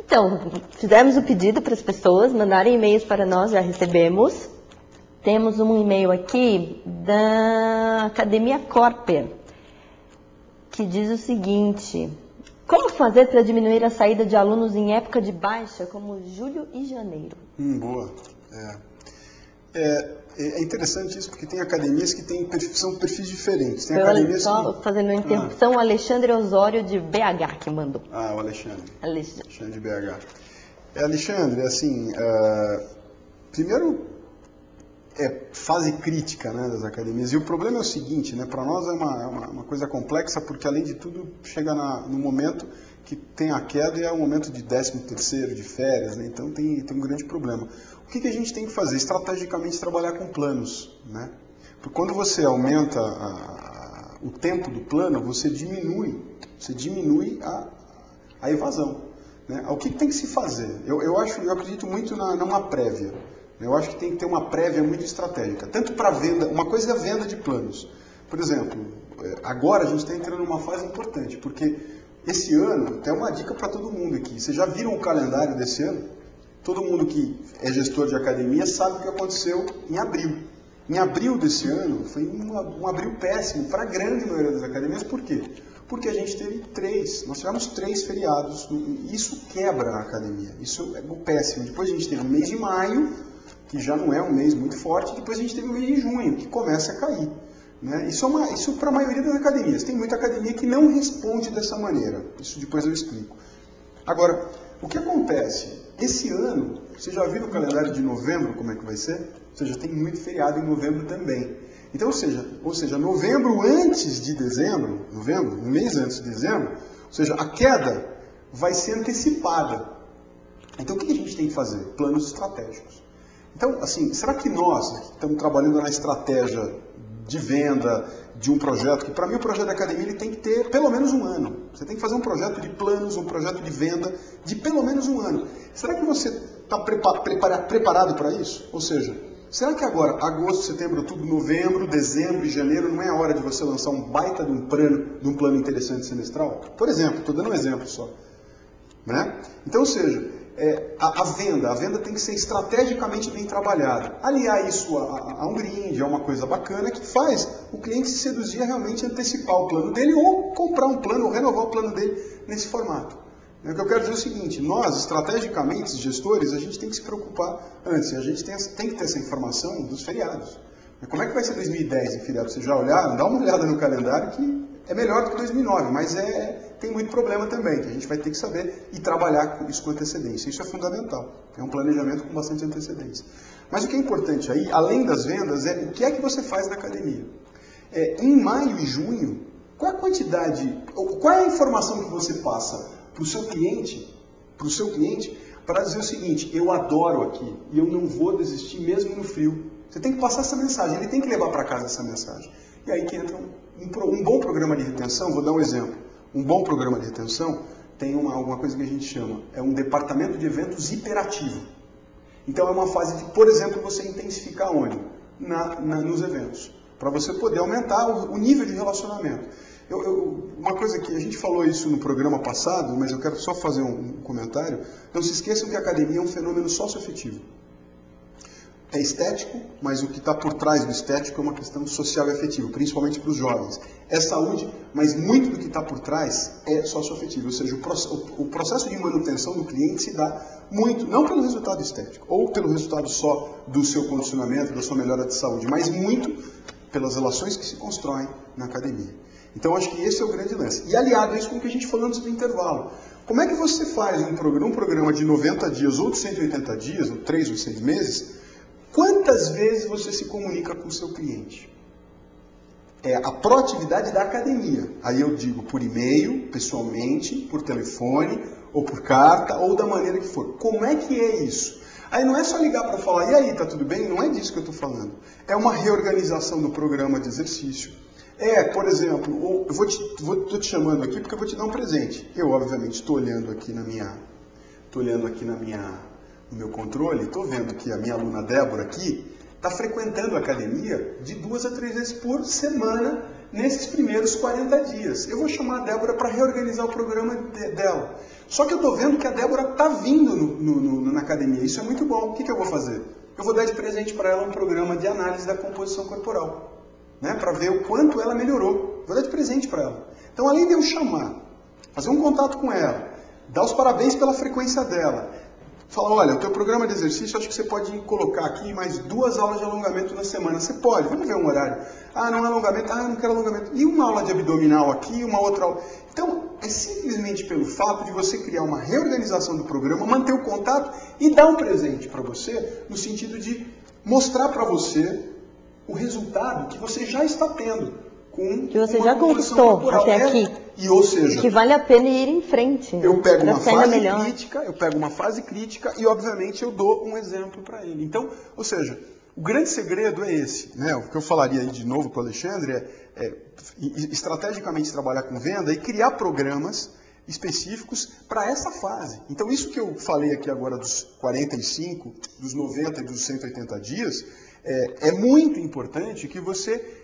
Então, fizemos o pedido para as pessoas mandarem e-mails para nós, já recebemos. Temos um e-mail aqui da Academia Corper, que diz o seguinte: como fazer para diminuir a saída de alunos em época de baixa, como julho e janeiro? Boa. É interessante isso, porque tem academias que são perfis diferentes. Tem academias só fazendo uma interrupção, o Alexandre Osório de BH que mandou. O Alexandre. Alexandre de BH. Alexandre, assim, primeiro fase crítica, né, das academias. E o problema é o seguinte, né, para nós é uma coisa complexa, porque além de tudo chega no momento que tem a queda e é o momento de 13º, de férias, né, então tem um grande problema. O que a gente tem que fazer? Estrategicamente trabalhar com planos, né? Porque quando você aumenta o tempo do plano, você diminui a evasão, né? O que tem que se fazer? Eu acredito muito numa prévia. Eu acho que tem que ter uma prévia muito estratégica, tanto para venda, uma coisa é a venda de planos. Por exemplo, agora a gente está entrando numa fase importante, porque esse ano, tem uma dica para todo mundo aqui, vocês já viram o calendário desse ano? Todo mundo que é gestor de academia sabe o que aconteceu em abril. Em abril desse ano, foi um abril péssimo para a grande maioria das academias. Por quê? Porque a gente teve nós tivemos 3 feriados, e isso quebra a academia, isso é péssimo. Depois a gente teve o mês de maio, que já não é um mês muito forte, depois a gente teve o mês de junho, que começa a cair, né? Isso para a maioria das academias. Tem muita academia que não responde dessa maneira, isso depois eu explico. Agora, o que acontece? Esse ano, você já viu o calendário de novembro como é que vai ser? Ou seja, tem muito feriado em novembro também. Então, ou seja, novembro antes de dezembro, um mês antes de dezembro, ou seja, a queda vai ser antecipada. Então, o que a gente tem que fazer? Planos estratégicos. Então, assim, será que nós que estamos trabalhando na estratégia de venda de um projeto, que para mim o projeto da academia ele tem que ter pelo menos um ano. Você tem que fazer um projeto de planos, um projeto de venda de pelo menos um ano. Será que você está preparado para isso? Ou seja, será que agora, agosto, setembro, outubro, novembro, dezembro e janeiro, não é a hora de você lançar um baita de um plano interessante semestral? Por exemplo, estou dando um exemplo só. Né? Então, ou seja, a venda tem que ser estrategicamente bem trabalhada. Aliar isso a um brinde, a uma coisa bacana que faz o cliente se seduzir a realmente antecipar o plano dele ou comprar um plano, ou renovar o plano dele nesse formato. O que eu quero dizer é o seguinte: nós, estrategicamente, gestores, a gente tem que se preocupar antes. A gente tem que ter essa informação dos feriados. Como é que vai ser 2010 em feriado? Vocês já olharam? Dá uma olhada no calendário que é melhor do que 2009, mas tem muito problema também, que a gente vai ter que saber e trabalhar isso com antecedência. Isso é fundamental. É um planejamento com bastante antecedência. Mas o que é importante aí, além das vendas, é o que é que você faz na academia. Em maio e junho, qual é a quantidade, qual é a informação que você passa para o seu cliente, para dizer o seguinte: eu adoro aqui e eu não vou desistir mesmo no frio. Você tem que passar essa mensagem, ele tem que levar para casa essa mensagem. E aí que entra um bom programa de retenção. Vou dar um exemplo. Um bom programa de retenção tem alguma coisa que a gente chama, um departamento de eventos hiperativo. Então é uma fase de, por exemplo, você intensificar onde? Nos eventos, para você poder aumentar o nível de relacionamento. Uma coisa que a gente falou isso no programa passado, mas eu quero só fazer um comentário. Não se esqueçam que a academia é um fenômeno socioafetivo. É estético, mas o que está por trás do estético é uma questão social e afetiva, principalmente para os jovens. É saúde, mas muito do que está por trás é socioafetivo, ou seja, o processo de manutenção do cliente se dá muito, não pelo resultado estético, ou pelo resultado só do seu condicionamento, da sua melhora de saúde, mas muito pelas relações que se constroem na academia. Então, acho que esse é o grande lance. E aliado a isso com o que a gente falou antes do intervalo. Como é que você faz um programa de 90 dias ou de 180 dias, ou 3 ou 6 meses, quantas vezes você se comunica com o seu cliente? É a proatividade da academia. Aí eu digo por e-mail, pessoalmente, por telefone, ou por carta, ou da maneira que for. Como é que é isso? Aí não é só ligar para falar, e aí, tá tudo bem? Não é disso que eu estou falando. É uma reorganização do programa de exercício. Por exemplo, eu estou te chamando aqui porque eu vou te dar um presente. Eu, obviamente, estou olhando aqui no meu controle, estou vendo que a minha aluna Débora aqui está frequentando a academia de 2 a 3 vezes por semana nesses primeiros 40 dias. Eu vou chamar a Débora para reorganizar o programa dela. Só que eu estou vendo que a Débora está vindo na academia. Isso é muito bom. O que eu vou fazer? Eu vou dar de presente para ela um programa de análise da composição corporal, né? Para ver o quanto ela melhorou. Vou dar de presente para ela. Então, além de eu chamar, fazer um contato com ela, dar os parabéns pela frequência dela, falar, olha, o teu programa de exercício, acho que você pode colocar aqui mais 2 aulas de alongamento na semana. Você pode, vamos ver um horário. Ah, não é alongamento, não quero alongamento. E uma aula de abdominal aqui, uma outra aula. Então, é simplesmente pelo fato de você criar uma reorganização do programa, manter o contato e dar um presente para você, no sentido de mostrar para você o resultado que você já está tendo. Que você já conquistou até aqui. E, ou seja, que vale a pena ir em frente. Eu pego uma fase crítica e, obviamente, eu dou um exemplo para ele. Então, ou seja, o grande segredo é esse, né? O que eu falaria aí de novo com o Alexandre é estrategicamente trabalhar com venda e criar programas específicos para essa fase. Então, isso que eu falei aqui agora dos 45, dos 90 e dos 180 dias, é muito importante que você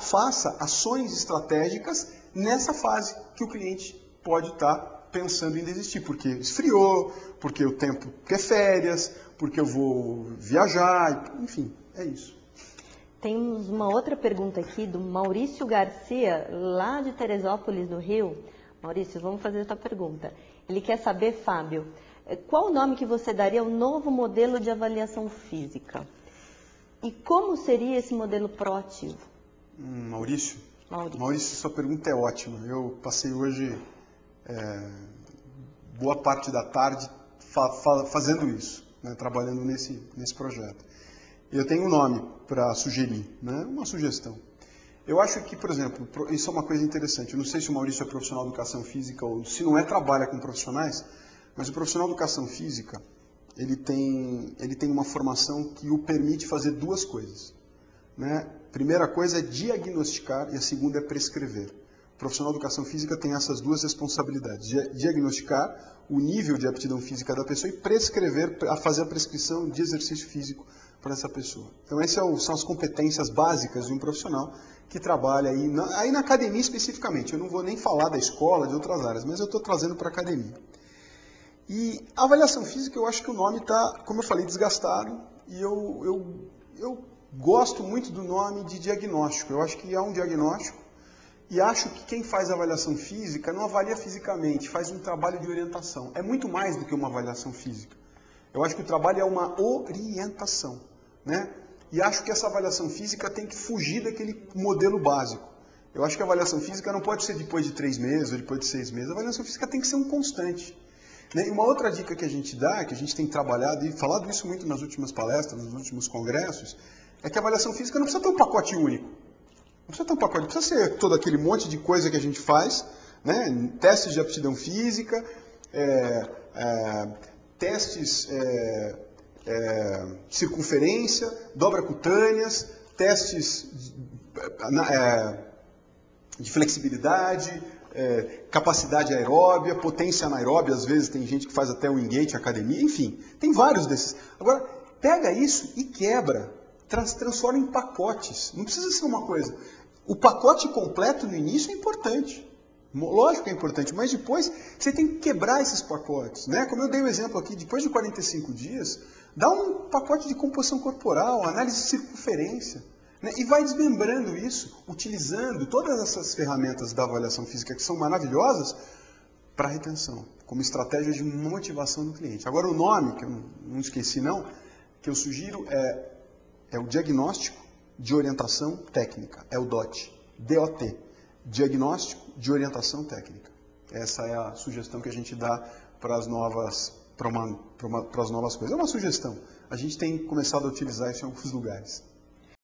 faça ações estratégicas nessa fase que o cliente pode estar pensando em desistir, porque esfriou, porque o tempo quer férias, porque eu vou viajar, enfim, é isso. Temos uma outra pergunta aqui do Maurício Garcia, lá de Teresópolis, no Rio. Maurício, vamos fazer essa pergunta. Ele quer saber, Fábio, qual o nome que você daria ao novo modelo de avaliação física? E como seria esse modelo proativo? Maurício, sua pergunta é ótima. Eu passei hoje boa parte da tarde fazendo isso, né, trabalhando nesse projeto. Eu tenho um nome para sugerir, né, uma sugestão. Eu acho que, por exemplo, isso é uma coisa interessante. Eu não sei se o Maurício é profissional de educação física ou se não é, trabalha com profissionais, mas o profissional de educação física, ele tem uma formação que o permite fazer 2 coisas. Né? Primeira coisa é diagnosticar e a segunda é prescrever. O profissional de educação física tem essas 2 responsabilidades. Diagnosticar o nível de aptidão física da pessoa e prescrever, fazer a prescrição de exercício físico para essa pessoa. Então essas são as competências básicas de um profissional que trabalha aí na academia especificamente. Eu não vou nem falar da escola, de outras áreas, mas eu estou trazendo para a academia. E a avaliação física, eu acho que o nome está, como eu falei, desgastado, e eu gosto muito do nome de diagnóstico. Eu acho que é um diagnóstico e acho que quem faz avaliação física não avalia fisicamente, faz um trabalho de orientação. É muito mais do que uma avaliação física. Eu acho que o trabalho é uma orientação, né? E acho que essa avaliação física tem que fugir daquele modelo básico. Eu acho que a avaliação física não pode ser depois de 3 meses ou depois de 6 meses. A avaliação física tem que ser um constante. Né? E uma outra dica que a gente dá, que a gente tem trabalhado e falado isso muito nas últimas palestras, nos últimos congressos, é que a avaliação física não precisa ter um pacote único. Não precisa ter um pacote, não precisa ser todo aquele monte de coisa que a gente faz, né? Testes de aptidão física, testes circunferência, dobra cutâneas, testes de flexibilidade, capacidade aeróbia, potência anaeróbia, às vezes tem gente que faz até o engate, academia, enfim, tem vários desses. Agora, pega isso e quebra. Transforma em pacotes. Não precisa ser uma coisa. O pacote completo no início é importante. Lógico que é importante, mas depois você tem que quebrar esses pacotes. Né? Como eu dei o exemplo aqui, depois de 45 dias, dá um pacote de composição corporal, análise de circunferência. Né? E vai desmembrando isso, utilizando todas essas ferramentas da avaliação física que são maravilhosas para retenção, como estratégia de motivação do cliente. Agora o nome, que eu não esqueci não, que eu sugiro é o diagnóstico de orientação técnica, é o DOT, DOT, diagnóstico de orientação técnica. Essa é a sugestão que a gente dá para as novas coisas. É uma sugestão. A gente tem começado a utilizar isso em alguns lugares.